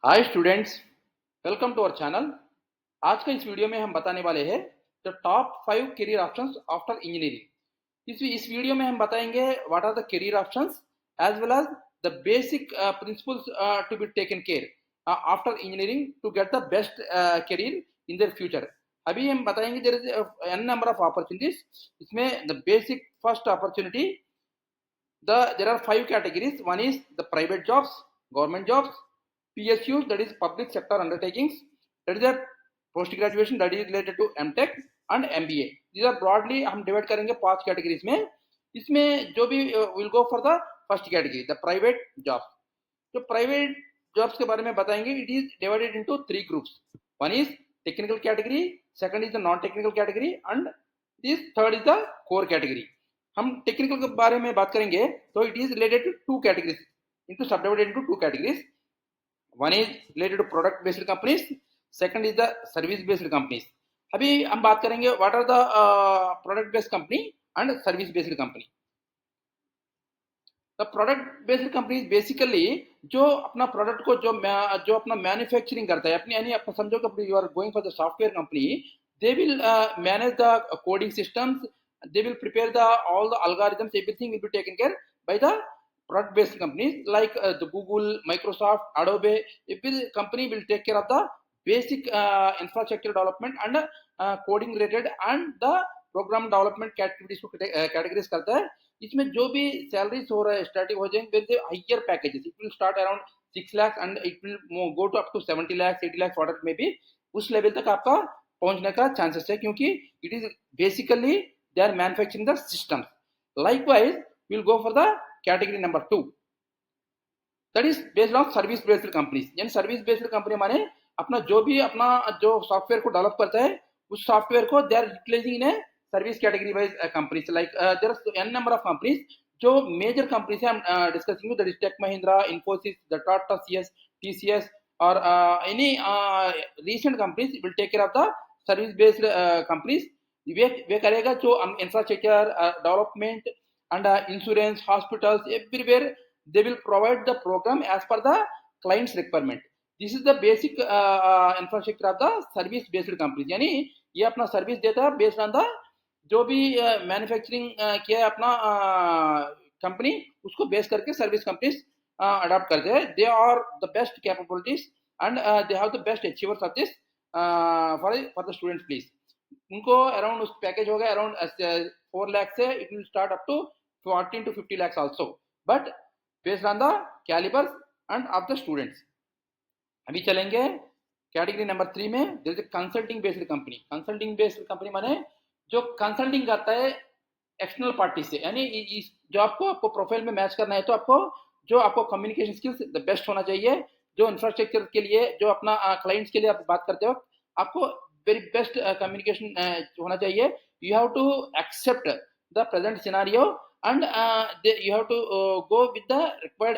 Hi students, welcome to our channel. आज का इस वीडियो में हम बताने वाले हैं the top 5 career options after engineering. इस वीडियो में हम बताएंगे what are the career options as well as the basic principles to be taken care after engineering to get the best career in their future. अभी हम बताएंगे there is an number of opportunities. इसमें the basic first opportunity, there are 5 categories. One is the private jobs, government jobs, PSUs, that is public sector undertakings. That is a post graduation that is related to MTech and MBA. These are broadly हम divide करेंगे 5 categories में। इसमें जो भी will go for the first category, the private jobs. जो private jobs के बारे में बताएंगे, it is divided into 3 groups. One is technical category, second is the non technical category and this third is the core category. हम technical के बारे में बात करेंगे तो it is related to 2 categories, into subdivided into 2 categories. One is related to product based companies, second is the service based companies. अभी हम बात करेंगे what are the product based company and service based company. The product based companies basically जो अपना product को जो अपना manufacturing करता है, अपनी यानी अपना समझो कि you are going for the software company, they will manage the coding systems, they will prepare all the algorithms, everything will be taken care by the product based companies like the Google, Microsoft, Adobe. Every company will take care of the basic infrastructure development and coding related and the program development activities को categorize करता है। इसमें जो भी salaries हो रहा है starting हो जाएंगे higher packages, it will start around 6 lakh and it will go to up to 70 lakh 80 lakh order में भी उस लेवल तक आपका पहुंचने का चांसेस है, क्योंकि it is basically they are manufacturing the systems. Likewise, we will go for the category number 2, that is based on service based companies. यानी सर्विस बेस्ड कंपनी माने अपना जो सॉफ्टवेयर को डेवलप करता है उस सॉफ्टवेयर को they are utilizing in a service category wise companies. Like there are N number of companies. जो मेजर कंपनीज है हम discussing, that is Tech Mahindra, Infosys, the Tata, TCS और any recent companies will take care of the service based companies. वे करेगा जो infrastructure development and insurance, hospitals, everywhere they will provide the program as per the clients requirement. This is the basic infrastructure of the service based company. यानी ये अपना service देता है based on the जो भी मैन्युफैक्चरिंग किया है अपना कंपनी, उसको बेस करके सर्विस कंपनीज अडॉप्ट करते हैं। They are the best capabilities and they have the best achievers of this for the students please. उनको अराउंड उस पैकेज होगा अराउंड 4 लाख से it will start up to 14 to 50 lakhs also, but based on the calibers and of the students. अभी चलेंगे category number 3 में, there is consulting based company. Consulting based company माने जो consulting करता है एक्सटर्नल पार्टी से, यानी इस जो आपको प्रोफाइल में मैच करना है तो आपको कम्युनिकेशन स्किल्स द बेस्ट होना चाहिए। जो इंफ्रास्ट्रक्चर के लिए, जो अपना क्लाइंट्स के लिए आप बात करते हो, आपको very best communication होना चाहिए। You have to accept the present scenario and you have to go with the required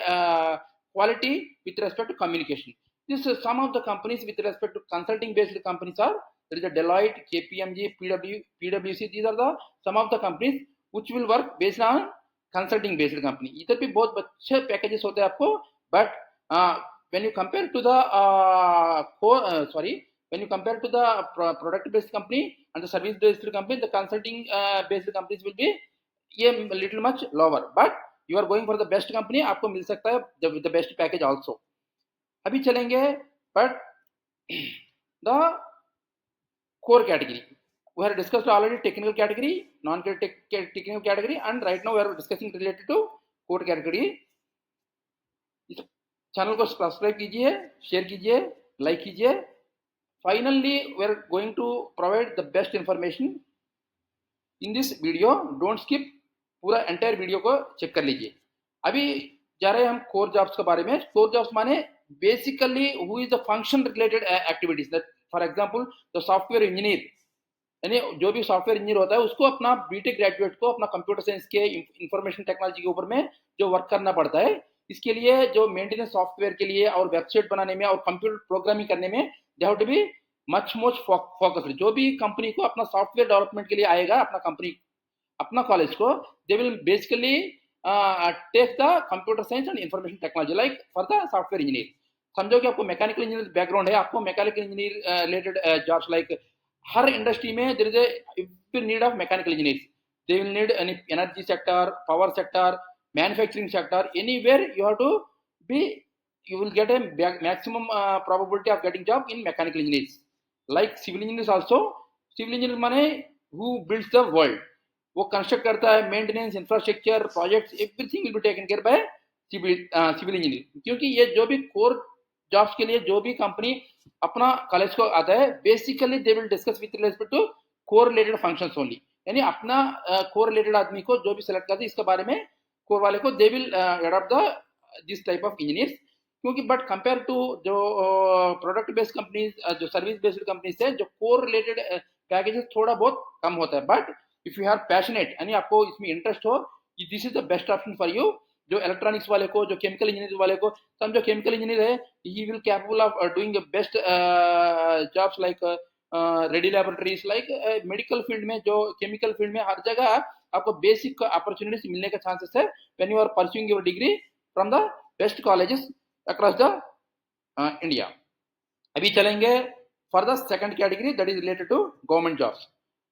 quality with respect to communication. This some of the companies with respect to consulting based companies are, there is a Deloitte, KPMG, PwC. These are the some of the companies which will work based on consulting based company. इधर भी बहुत अच्छे packages होते हैं आपको, but when you compare to the when you compare to the product based company and the service based company, the consulting based companies will be a little much lower, but you are going for the best company, आपको मिल सकता है the best package also. अभी चलेंगे but the core category, we have discussed already technical category, non technical category, and right now we are discussing related to core category. इस channel को subscribe कीजिए, share कीजिए, लाइक कीजिए। Finally, we are going to provide the best information in this video. Don't skip, पूरा entire video को check कर लीजिए। अभी जा रहे हैं हम कोर जॉब्स के बारे में। कोर जॉब्स माने basically who is the function related activities. For example the software engineer, यानी जो भी सॉफ्टवेयर इंजीनियर होता है उसको अपना बीटेक ग्रेजुएट को अपना कंप्यूटर साइंस के इंफॉर्मेशन टेक्नोलॉजी के ऊपर में जो वर्क करना पड़ता है, इसके लिए जो मेंटेनेंस सॉफ्टवेयर के लिए और वेबसाइट बनाने में और कंप्यूटर प्रोग्रामिंग करने में they have to be much focused. जो भी कंपनी को अपना सॉफ्टवेयर डेवलपमेंट के लिए आएगा अपना कंपनी, अपना कॉलेज को, they will basically take the computer science and information technology like for the software engineer. समझो कि आपको मैकेनिकल इंजीनियर बैकग्राउंड है, आपको mechanical engineer related jobs like हर इंडस्ट्री में there is a need of mechanical engineers, they will need any energy sector, power sector, manufacturing sector, anywhere you have to be, you will get a maximum probability of getting job in mechanical engineers. Like civil engineers also, civil engineer माने who builds the world, वो construct करता है, maintenance, infrastructure, projects, everything will be taken care by civil engineer. क्योंकि ये जो भी core jobs के लिए जो भी कंपनी अपना कॉलेज को आता है, basically they will discuss with respect to core related functions only, यानी अपना कोर रिलेटेड आदमी को जो भी सेलेक्ट करते हैं इसके बारे में, कोर वाले को they will adopt the this type of engineers. क्योंकि बट कंपेयर टू जो प्रोडक्ट बेस्ड कंपनीज, जो सर्विस बेस्ड कंपनीज है, जो कोर रिलेटेड पैकेजेस थोड़ा बहुत कम होता है, but if you are passionate यानी आपको इसमें इंटरेस्ट हो, this is the best option for you. जो इलेक्ट्रॉनिक्स वाले को, जो केमिकल इंजीनियर वाले को, समझो केमिकल इंजीनियर है, he will capable of doing best jobs like ready laboratories, like medical field में, जो केमिकल फील्ड में हर जगह आपको बेसिक अपॉर्चुनिटीज मिलने का चांसेस है when you are pursuing your degree from the best colleges across the India. अभी चलेंगे for the second category, that is related to government jobs.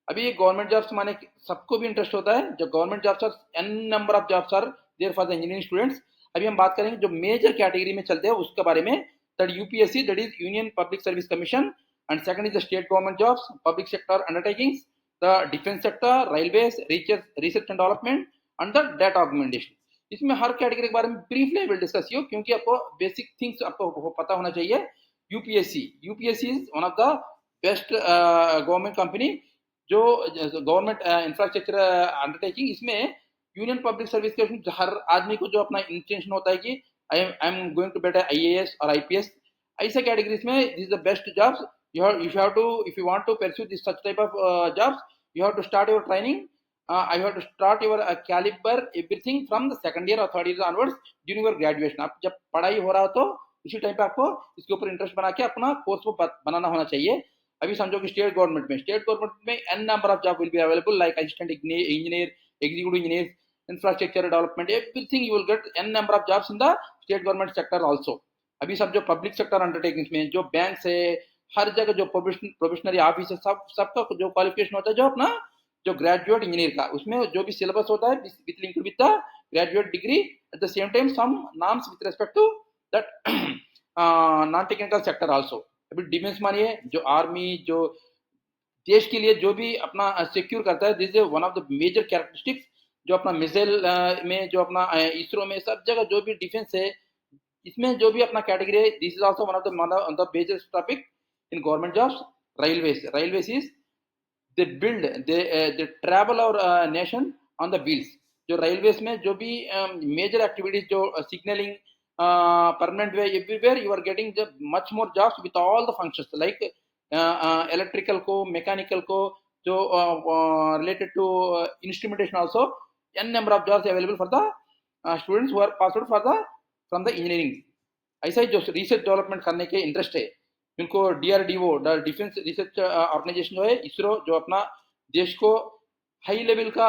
अभी गवर्नमेंट जॉब्स माने सबको भी इंटरेस्ट होता है, जो government jobs are N number of jobs are there for the engineering students. अभी हम बात करेंगे जो मेजर कैटेगरी में चलते हैं उसके बारे में, that UPSC, that is union public service commission, and second is the state government jobs, public sector undertakings, the defense sector, railways, research and development, and the data augmentation। इसमें हर category के बारे में ब्रीफली विल डिस्कस यू, क्योंकि आपको basic things आपको पता होना चाहिए। UPSC is one of the best government company, जो गवर्नमेंट इंफ्रास्ट्रक्चर अंडरटेकिंग। इसमें यूनियन पब्लिक सर्विस के हर आदमी को जो अपना इंटेंशन होता है कि I am going to better IAS और आईपीएस, ऐसा कैटेगरीज में this is the best jobs. You have to, if you want to pursue this such type of jobs, you have to start your training, you have to start your caliber everything from the second year or third year onwards during your graduation। आप जब पढ़ाई हो रहा हो तो उसी time पे आपको इसके ऊपर इंटरेस्ट बना के अपना कोर्स को बनाना होना चाहिए। अभी समझो कि स्टेट गवर्नमेंट में n number of job will be available, like assistant engineer, executive engineer, infrastructure development, everything you will get n number of jobs in the state government sector also. अभी सब जो पब्लिक सेक्टर अंडरटेकिंग्स में, जो bank है, हर जगह जो probationary office है, सबका जो क्वालिफिकेशन होता है, जो अपना जो ग्रेजुएट इंजीनियर का, उसमें जो भी सिलेबस होता है with linked with the graduate degree, at the same time some norms with respect to that non technical sector also. अभी डिफेंस मानिए, जो आर्मी, जो देश के लिए जो भी अपना सिक्योर करता है, this is one of the major characteristics. जो अपना मिसाइल में, जो अपना इसरो में, सब जगह जो भी डिफेंस है, इसमें जो भी अपना कैटेगरी है, this is also one of the major topic in government jobs। railways is they build, they travel our nation on the wheels। जो railways में जो भी major activities, जो signaling, permanent way, everywhere you are getting the much more jobs with all the functions, like electrical को, mechanical को, जो related to instrumentation also, n number of jobs available for the students who are passed out from the engineering। ऐसा ही जो research development करने के interest है, इनको डीआरडीओ, डिफेंस रिसर्च ऑर्गेनाइजेशन जो है, इसरो, जो अपना देश को हाई लेवल का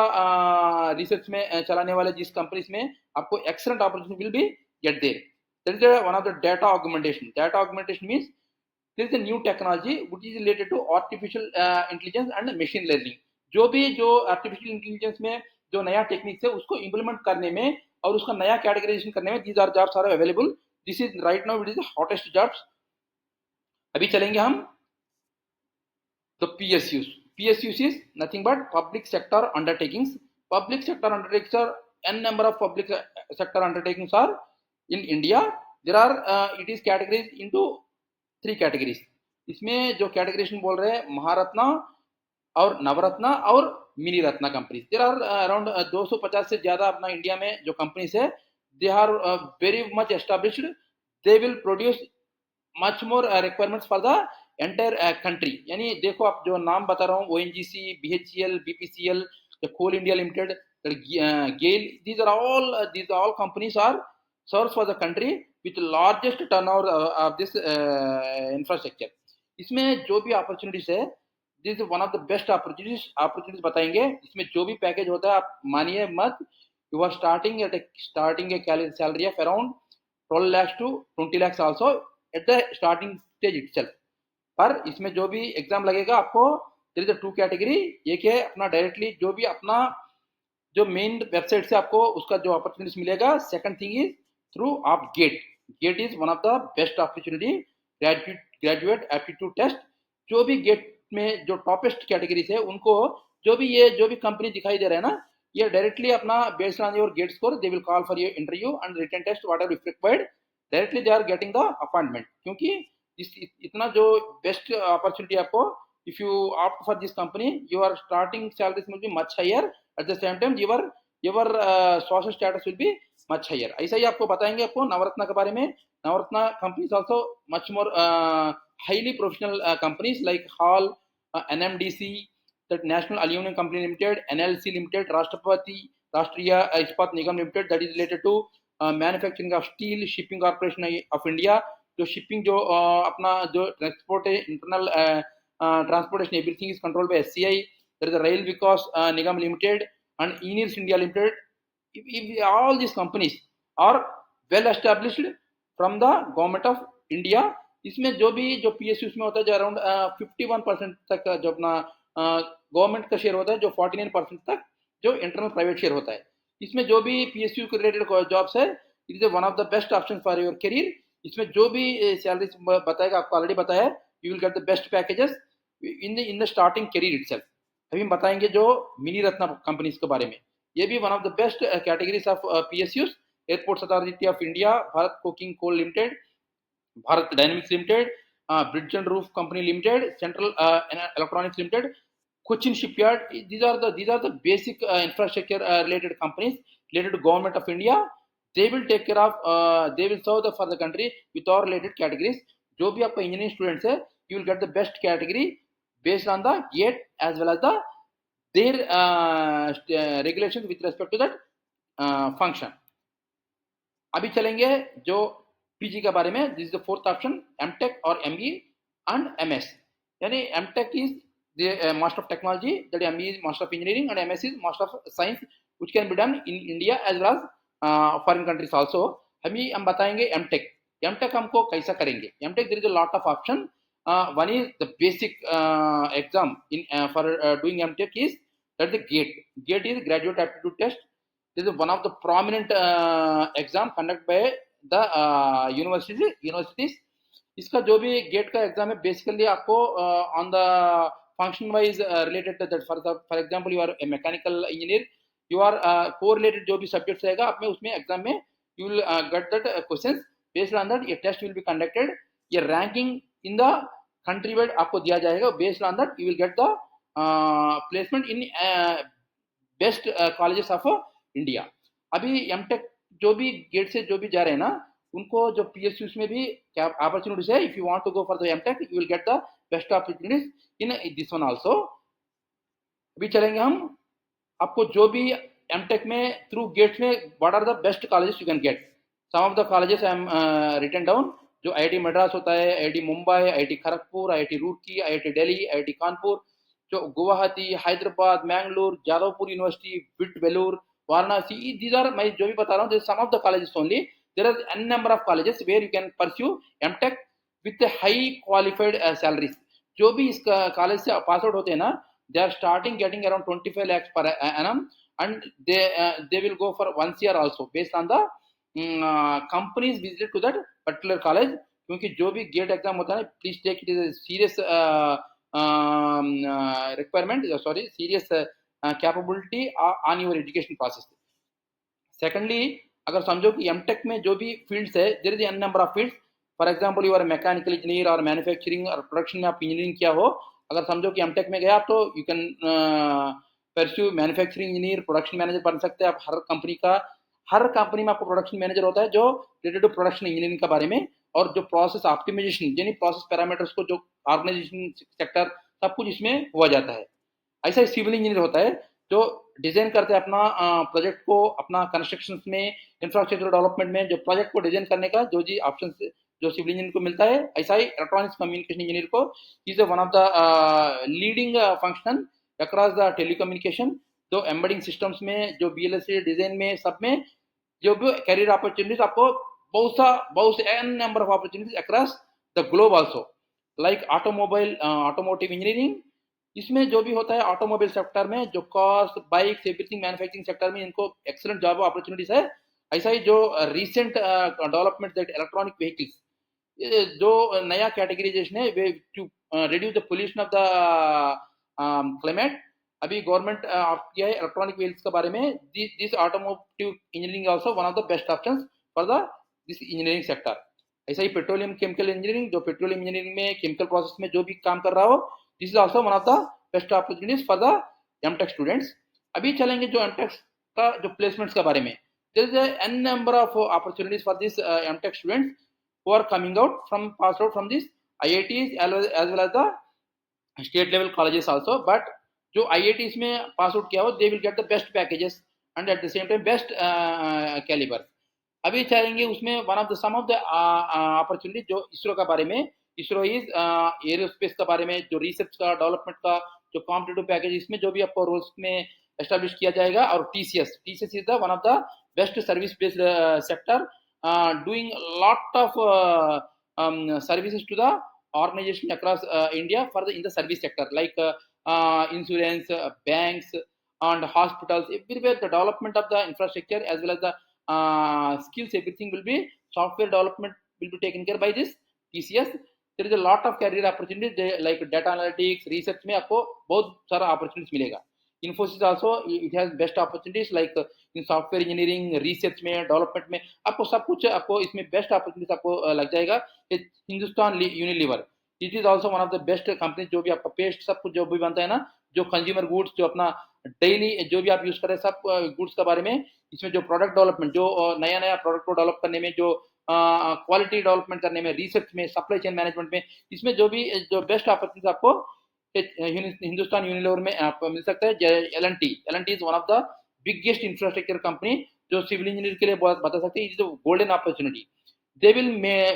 रिसर्च में चलाने वाले जिस कंपनीज में आपको excellent opportunity will be get there. That is one of the data augmentation means this is a new technology which is related to artificial intelligence and machine learning. जो artificial intelligence में जो नया techniques है उसको implement करने में और उसका नया कैटेगराइजेशन करने में, these are jobs are available. This is right now it is the hottest jobs. अभी चलेंगे हम तो PSUs is nothing but public sector undertakings। Public sector undertakings are n number of public sector undertakings are in India। There are it is categorized into 3 categories। इसमें जो कैटेगरीशन बोल रहे हैं, महारत्ना और नवरत्ना और mini Ratna companies. There are around 250 से ज्यादा अपना इंडिया में जो कंपनीज है, they are very much established. They will produce much more requirements for the entire country. यानी देखो, आप जो नाम बता रहा हूँ, ONGC, BHEL, BPCL, coal India limited, GAIL, these are all companies are serves for the country with largest turnover of this infrastructure। इसमें जो भी अपॉर्चुनिटीज है, this is one of the best opportunities बताएंगे। इसमें जो भी पैकेज होता है, आप मानिए मत, you are starting a salary of around 12 lakhs to 20 lakhs also at the starting stage itself. पर इसमें जो भी एग्जाम लगेगा आपको, there is a two category. एक है अपना डायरेक्टली जो भी अपना जो मेन वेबसाइट से आपको उसका जो अपॉर्चुनिटीज मिलेगा। सेकंड थिंग इज थ्रू आप GATE. GATE is one of the best opportunity. Graduate aptitude test, जो भी गेट में जो टॉपेस्ट कैटेगरीज है उनको, जो भी कंपनी दिखाई दे रहा है ना, ये डायरेक्टली अपना based on your GATE score they will call for your interview and written test whatever if required, directly they are getting the appointment. क्योंकि इतना जो बेस्ट अपॉर्चुनिटी आपको, if you opt for this company your starting salaries will be much higher, at the same time your social status will be much higher। ऐसा ही आपको बताएंगे आपको नवरत्ना के बारे में। Navratna companies also much more highly professional companies like Hall, NMDC, that National Aluminum Company Limited, NLC Limited, Rashtriya Ispat Nigam Limited, that is related to manufacturing of steel, Shipping Corporation of India, जो shipping जो अपना जो transport है, internal transportation, everything is controlled by SCI। There is a Rail Vikas Nigam Limited and Engineers India Limited। All these companies are well established from the government of India। इसमें जो PSU में होता है जो around 51% तक जो अपना government का शेयर होता है, जो 49% तक जो इंटरनल प्राइवेट शेयर होता है। इसमें जो भी PSU के रिलेटेड जॉब्स है, it is one of the best option for your career. इसमें जो भी सैलरी बताएगा, आपको ऑलरेडी बताया है, you will get the best packages in the starting career itself. अभी हम बताएंगे जो मिनी रत्ना कंपनीज के बारे में। ये भी one of the best categories of PSUs। Airports authority of India, Bharat coking coal limited, Bharat dynamics limited, bridge and roof company limited, central electronics limited, Cochin Shipyard। These are the basic infrastructure related companies related to government of India। They will take care of they will serve for the country with all related categories। जो भी आपका engineering students है, you will get the best category based on the GATE as well as the their regulations with respect to that function। अभी चलेंगे जो PG के बारे में। This is the fourth option, MTech और ME and MS। यानी MTech is the Master of Technology, that ME is Master of Engineering and MS is Master of Science, which can be done in India as well as foreign countries also। हम बताएंगे MTech। MTech हमको कैसा करेंगे? MTech there is a lot of option। One is the basic exam in for doing MTech is that the GATE। GATE is Graduate Aptitude Test। This is one of the prominent exam conducted by the universities। इसका जो भी gate का exam है, basically आपको on the function wise related that. For example you are a mechanical engineer, you are correlated जो भी subjects रहेगा आपने उसमें एग्जाम में, you will get that questions. Based on that ये टेस्ट विल बी कंडक्टेड। ये ranking in the country wide आपको दिया जाएगा। Based on that you will get the placement in best colleges of India. अभी MTech जो भी gate से जो भी जा रहे हैं ना, उनको जो PSUs में भी क्या अपॉर्चुनिटीज है। If you want to go for the MTech you will get the best opportunities in this one also. अभी चलेंगे हम आपको जो भी एमटेक में थ्रू गेट्स में what are the best colleges you can get. Some of the colleges I am written down. जो IIT Madras होता है, IIT Mumbai, IIT Kharagpur, IIT Roorkee, IIT Delhi, IIT Kanpur, जो गुवाहाटी, हैदराबाद, मैंगलोर, जादवपुर यूनिवर्सिटी, बिट बेलूर, वाराणसी। दीज आर मैं जो भी बता रहा हूँ, some of the colleges only. there are n number of colleges where you can pursue MTech with a high qualified salaries। जो भी इस कॉलेज से पास आउट होते हैं ना, they are starting getting around 25 lakhs per annum and they will go for 1 year also based on the companies visit to that particular college। क्योंकि जो भी गेट एग्जाम होता है, please take it is a serious requirement, sorry, serious capability on your education process। secondly, अगर समझो कि MTech में जो भी फील्ड्स है, there is an number of fields. For example you are mechanical engineer और मैन्युफैक्चरिंग और प्रोडक्शन में आप इंजीनियरिंग किया हो, अगर समझो कि एमटेक में गया तो you can pursue manufacturing engineer, production manager बन सकते हैं आप। हर कंपनी में आपको प्रोडक्शन मैनेजर होता है जो रिलेटेड टू प्रोडक्शन इंजीनियरिंग के बारे में, और जो प्रोसेस ऑप्टिमाइजेशन यानी प्रोसेस पैरामीटर्स को जो ऑर्गेनाइजेशन सेक्टर सब कुछ इसमें हुआ जाता है। ऐसा ही सिविल इंजीनियर होता है जो डिजाइन करते हैं अपना प्रोजेक्ट को, अपना कंस्ट्रक्शन में, इंफ्रास्ट्रक्चर डेवलपमेंट में जो प्रोजेक्ट को डिजाइन करने का जो जी ऑप्शन जो सिविल इंजीनियर को मिलता है, ऐसा ही इलेक्ट्रॉनिक्स कम्युनिकेशन इंजीनियर को is one of the leading function across the telecommunication. जो एम्बेडिंग सिस्टम्स में, जो BLSA डिजाइन में, सब में जो भी कैरियर अपॉर्चुनिटीज आपको बहुत से n number of opportunities across the globe also, like automotive engineering. इसमें जो भी होता है ऑटोमोबाइल सेक्टर में, जो cars, bikes, everything manufacturing sector में इनको एक्सीलेंट जॉब अपॉर्चुनिटीज है। ऐसा ही जो recent development that electronic vehicles, जो नया कैटेगराइजेशन है way to reduce the pollution of the climate. अभी गवर्नमेंट किया है इलेक्ट्रॉनिक व्हीकल्स के बारे में। This automotive engineering also one of the best options for the this engineering sector. ऐसा ही पेट्रोलियम केमिकल इंजीनियरिंग, जो पेट्रोलियम इंजीनियरिंग में केमिकल प्रोसेस में जो भी काम कर रहा हो, this is also one of the best opportunities for the MTech students. अभी चलेंगे जो एमटेक का जो प्लेसमेंट्स के बारे में। There is an number of opportunities for this MTech students who are coming out from passed out from this IITs as well as the state level colleges also। but जो IITs में pass out किया हो, they will get the best packages and at the same time best caliber। अभी चाहेंगे उसमें one of the some of the opportunity जो इसरो का बारे में। इसरो इज एरोस्पेस के बारे में, जो रिसर्च का डेवलपमेंट का जो कॉम्पिटेटिव पैकेज, इसमें जो भी आपको रोल्स में एस्टेब्लिश किया जाएगा। और TCS is the one of the best service based sector, doing a lot of services to the organization across India for the in the service sector, like insurance, banks, and hospitals. Everywhere the development of the infrastructure as well as the skills, everything will be software development will be taken care by this TCS। There is a lot of career opportunities like data analytics, research में आपको बहुत सारा opportunities मिलेगा। Infosys also it has best opportunities like in software engineering, research में, development में, आपको सब कुछ आपको इसमें best opportunities आपको लग जाएगा। Hindustan Unilever it is also one of the best company. जो भी आपका पेस्ट सब कुछ जो भी बनता है ना, जो कंज्यूमर गुड्स, जो अपना डेली जो भी आप यूज कर रहे हैं सब गुड्स के बारे में, इसमें जो प्रोडक्ट डेवलपमेंट, जो नया नया प्रोडक्ट को डेवलप करने में, जो क्वालिटी डेवलपमेंट करने में, रिसर्च में, सप्लाई चेन मैनेजमेंट में, इसमें जो भी जो बेस्ट अपॉर्चुनिटीज आपको हिंदुस्तान यूनिलीवर में आपको मिल सकता है। L N T is one of the biggest infrastructure company, जो सिविल इंजीनियर के लिए बहुत बता सकते हैं। It is golden opportunity, they will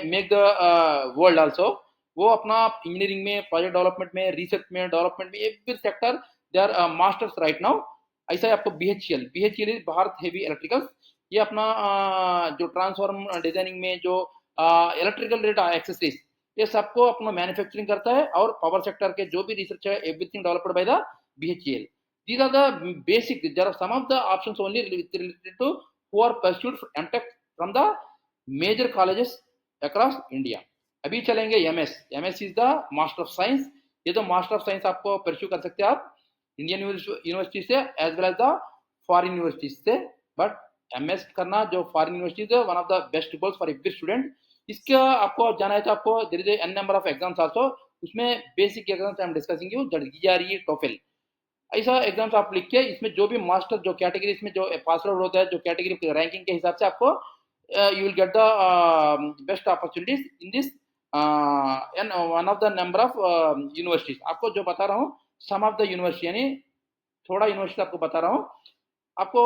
make the world also. वो अपना इंजीनियरिंग में, प्रोजेक्ट डेवलपमेंट में, रिसर्च में, डेवलपमेंट में, every sector they are masters right now. ऐसा है आपको BHEL is Bharat heavy electricals. ये अपना जो ट्रांसफॉर्म डिजाइनिंग में, जो इलेक्ट्रिकल रेट एक्सेसरीज, ये सबको अपना मैन्युफैक्चरिंग करता है। और पावर सेक्टर के जो भी रिसर्च है, everything developed by the BHEL. These are the basic. There are some of the options only related to who are pursued MTech from the major colleges across India। अभी चलेंगे MS is the master of science. ये तो master of science आपको pursue कर सकते हैं आप Indian university से as well as the foreign university से। बट MS करना जो फॉरेन यूनिवर्सिटी है, one of the best goals for every student. इसका आपको जाना है तो आपको there is an number of exams also. उसमें basic exams I am discussing you, GRE, TOEFL, ऐसा एग्जाम्स आप लिख के इसमें जो भी मास्टर जो कैटेगरी इसमें जो पास आउट होता है, जो कैटेगरी रैंकिंग के हिसाब से आपको you will get the best opportunities in this one of the number of universities. आपको जो बता रहा हूँ सम ऑफ द यूनिवर्सिटी, यानी थोड़ा यूनिवर्सिटी आपको बता रहा हूँ। आपको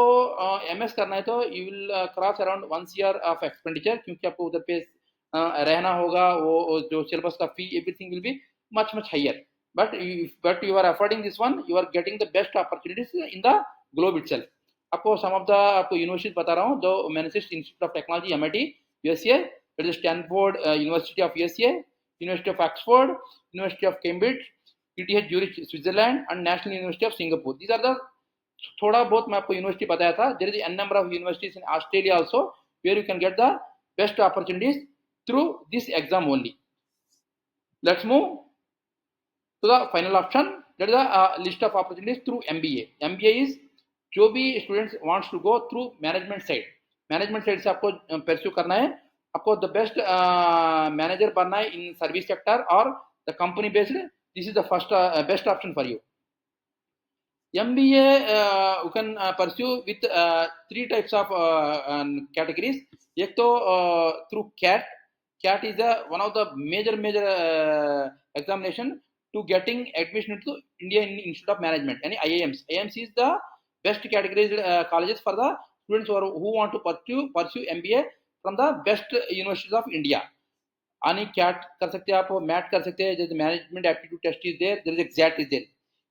MS करना है तो you will cross around 1 year of expenditure, क्योंकि आपको उधर पे रहना होगा। वो जो सिलेबस का fee everything will be much higher. but you are affording this one, you are getting the best opportunities in the globe itself। आपको some of the आपको यूनिवर्सिटी बता रहा हूँ, जो Massachusetts Institute of Technology MIT USA, it is Stanford University of USA, University of Oxford, University of Cambridge, ETH Zurich Switzerland, and National University of Singapore. These are the थोड़ा बहुत मैं आपको university बताया था। There is an number of universities in Australia also where you can get the best opportunities through this exam only. Let's move to the final option, that is a list of opportunities through MBA is जो भी students wants to go through management side से आपको pursue करना है। आपको the best manager बनना है in service sector or the company based, this is the first best option for you। MBA you can pursue with 3 types of categories। एक तो through CAT is one of the major examination to getting admission to Indian Institute of Management, यानी IIMs। IIMs is the best categorized colleges for the students who want to pursue MBA from the best universities of India। यानी CAT कर सकते हैं आप, MAT कर सकते हैं, जैसे management aptitude test is there, there is exact is there.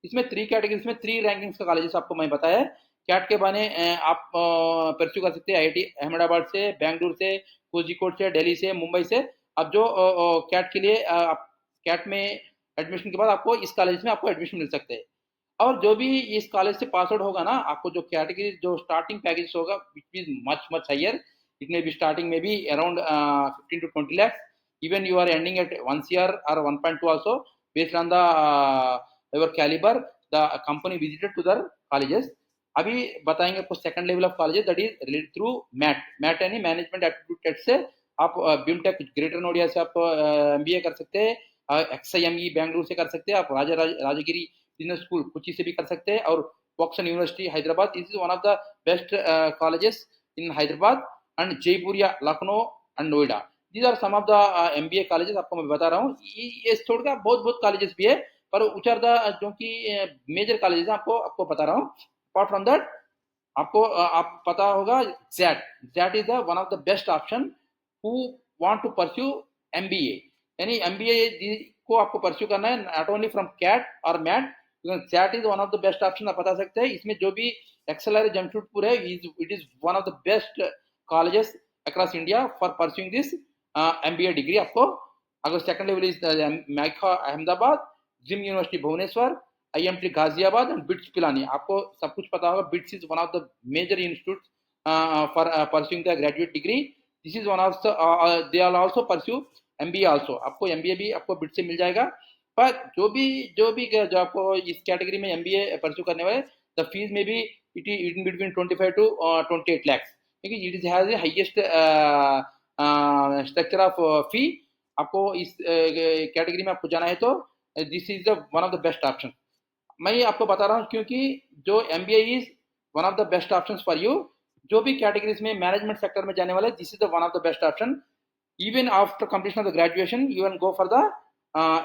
इसमें 3 कैटेगरीज में 3 रैंकिंग्स का कॉलेजेस आपको मैं बताया है। कैट के बहाने आप परस्यू कर सकते हैं आईआईटी अहमदाबाद से, बेंगलुरु से, कोझिकोड से, दिल्ली से, मुंबई से। अब जो कैट के लिए आप कैट में एडमिशन के बाद आपको इस कॉलेज में आपको एडमिशन मिल सकते हैं। और जो भी इस कॉलेज से पास आउट होगा ना, आपको जो कैटेगरी जो स्टार्टिंग पैकेज होगा which is much much higher, it may be starting में be around 15 to 20 lakhs, even you are ending at 1 CR or 1.2 also, based on the your caliber the company visited to their colleges। अभी बताएंगे आपको second level of colleges, that is related through MAT. MAT यानी management aptitude test से आप बीमटेक greater Noida से आप MBA कर सकते हैं, एक्सआईएमई बेंगलुरु से कर सकते हैं, आप राजगिरी बिजनेस स्कूल कोची से भी कर सकते हैं, और Woxsen University Hyderabad, this is one of the best colleges in Hyderabad and Jaipuria Lucknow and Noida. These are some of the MBA colleges आपको मैं बता रहा हूँ। ये छोड़कर बहुत बहुत कॉलेजेस भी है, पर which are the जो कि मेजर कॉलेजेस हैं आपको आपको बता रहा हूँ। अपार्ट फ्रॉम दैट आपको आप पता होगा XAT, XAT is the one of the best option who want to pursue MBA, यानी एमबीए को आपको परस्यू करना है नॉट ओनली फ्रॉम कैट और MAT, XAT is one of the best option आप बता सकते हैं। इसमें जो भी एक्सएलआर जमशेदपुर है, it is one of the best colleges across India for pursuing this MBA degree. आपको अगर second level is MICA Ahmedabad, XIM University Bhubaneswar, IMT Ghaziabad and BITS Pilani. आपको सब कुछ पता होगा, BITS is one of the major institute for pursuing the graduate degree. This is one of the they are also pursue MBA also, आपको MBA भी आपको बिट्स से मिल जाएगा। पर जो आपको इस कैटेगरी में एमबीए परस्यू करने वाले, द फीस में भी it is in between 25 to 28 lakhs, क्योंकि it is has the highest structure of fee. आपको इस कैटेगरी में आपको जाना है तो this is the one of the best option. मैं ये आपको बता रहा हूँ क्योंकि जो MBA is one of the best option for you. जो भी कैटेगरीज में मैनेजमेंट सेक्टर में जाने वाले, this is the one of the best option. Even after completion of the graduation you can go for the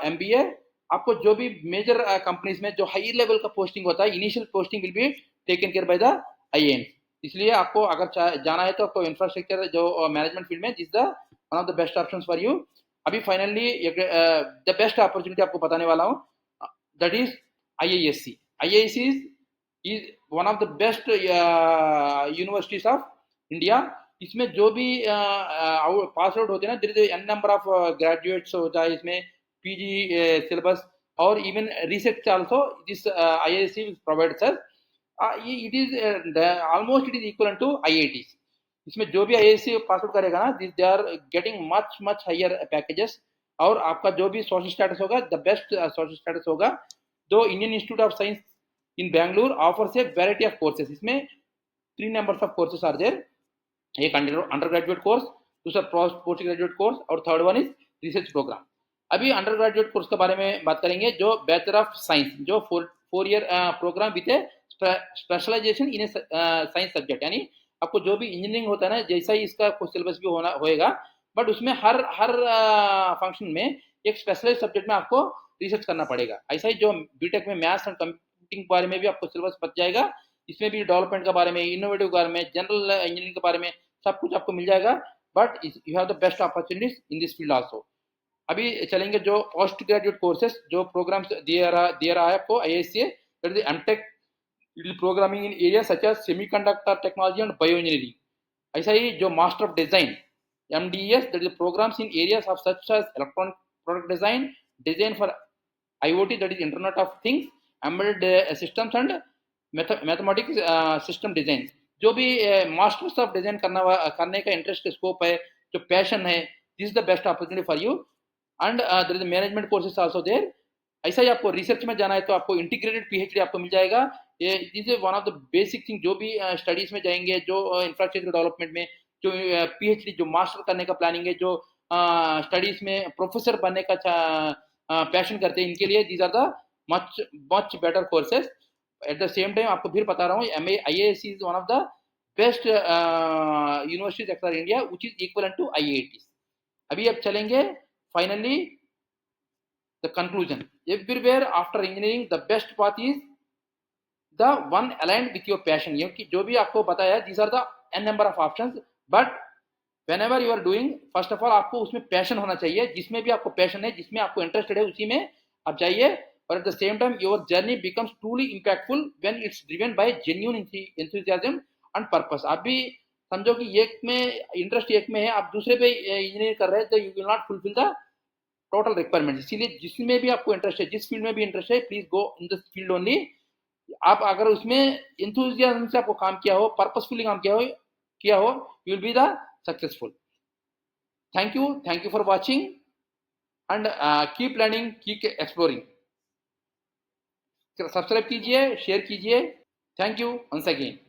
MBA. आपको जो भी major companies में जो हाई लेवल का पोस्टिंग होता है, initial posting will be taken care by the IAN. इसलिए आपको अगर जाना है तो आपको इंफ्रास्ट्रक्चर जो मैनेजमेंट फील्ड में, this the one of the best option for you. अभी फाइनली द बेस्ट अपॉर्चुनिटी आपको बताने वाला हूँ, that is IISc। IISc is one of the best universities of India। इसमें जो भी पास आउट होते हैं ना, there is an number of graduates होता है इसमें, पीजी सिलेबस और even research also this IISc provides us. It is almost it is equal to IIT। इसमें जो भी IISc पास आउट करेगा ना, they are getting much much higher packages, और आपका जो भी सोशल स्टेटस होगा, द बेस्ट सोशल स्टेटस होगा। Though Indian institute of science in Bangalore offers a variety of courses. इसमें 3 numbers of courses are there, एक अंडर ग्रेजुएट कोर्स, दूसरा post graduate course, और third one is research program. अभी under graduate course के बारे में बात करेंगे, जो बैचलर ऑफ साइंस, जो 4 year program with a specialization in a science subject, यानी आपको जो भी इंजीनियरिंग होता है ना, जैसा ही इसका सिलेबस भी होएगा, बट उसमें हर फंक्शन में एक स्पेशलाइज सब्जेक्ट में आपको रिसर्च करना पड़ेगा। ऐसा ही जो बीटेक में मैथ्स एंड कंप्यूटिंग के बारे में भी आपको सिलेबस बच जाएगा। इसमें भी डेवलपमेंट के बारे में, इनोवेटिव के बारे में, जनरल इंजीनियरिंग के बारे में सब कुछ आपको मिल जाएगा। But you have the best opportunities in this field also. अभी चलेंगे जो पोस्ट ग्रेजुएट कोर्सेज, जो प्रोग्राम्स दिया रहा है आपको IISc, that is MTech programming in area such as semiconductor technology and bio engineering. ऐसा ही जो मास्टर ऑफ डिजाइन MDES, दैट इज प्रोग्राम्स इन एरियाज ऑफ सच एज इलेक्ट्रॉनिक प्रोडक्ट डिजाइन, design for IoT, that is Internet of Things, embedded systems and mathematics system design. जो भी मास्टर्स ऑफ डिजाइन करने का इंटरेस्ट स्कोप है, जो पैशन है, this is the best opportunity for you. And there is management courses also there. ऐसा ही आपको रिसर्च में जाना है तो आपको इंटीग्रेटेड PhD आपको मिल जाएगा। ये this is one of the basic thing. जो भी स्टडीज में जाएंगे, जो इंफ्रास्ट्रक्चर डेवलपमेंट में जो PhD जो मास्टर करने का प्लानिंग है, जो स्टडीज में प्रोफेसर बनने का पैशन करते हैं, इनके लिए these are the much much better courses. At the same time आपको फिर बता रहा हूँ, IISc is one of the best universities across India which is equal to IIT। अभी अब चलेंगे finally the conclusion. Everywhere after engineering the best path is the one aligned with your passion. क्योंकि जो भी आपको बताया, these are the n number of options, but whenever you are doing, first of all आपको उसमें passion होना चाहिए। जिसमें भी आपको पैशन है, जिसमें आपको इंटरेस्टेड है, उसी में आप जाइए और at the same time your journey becomes truly impactful when it's driven by genuine enthusiasm and purpose. आप भी समझो कि एक में इंटरेस्ट एक में है, आप दूसरे पे इंजीनियर कर रहे हैं, तो you will not fulfil the total requirement. इसीलिए जिसमें भी आपको इंटरेस्ट है, जिस फील्ड में भी इंटरेस्ट है, please go in this field only. आप अगर उसमें इंथुजियाज्म से आपको काम किया हो, पर्पसफुली काम किया हो, you will be the successful. Thank you for watching and keep learning, keep exploring. Subscribe कीजिए, शेयर कीजिए। Thank you once again.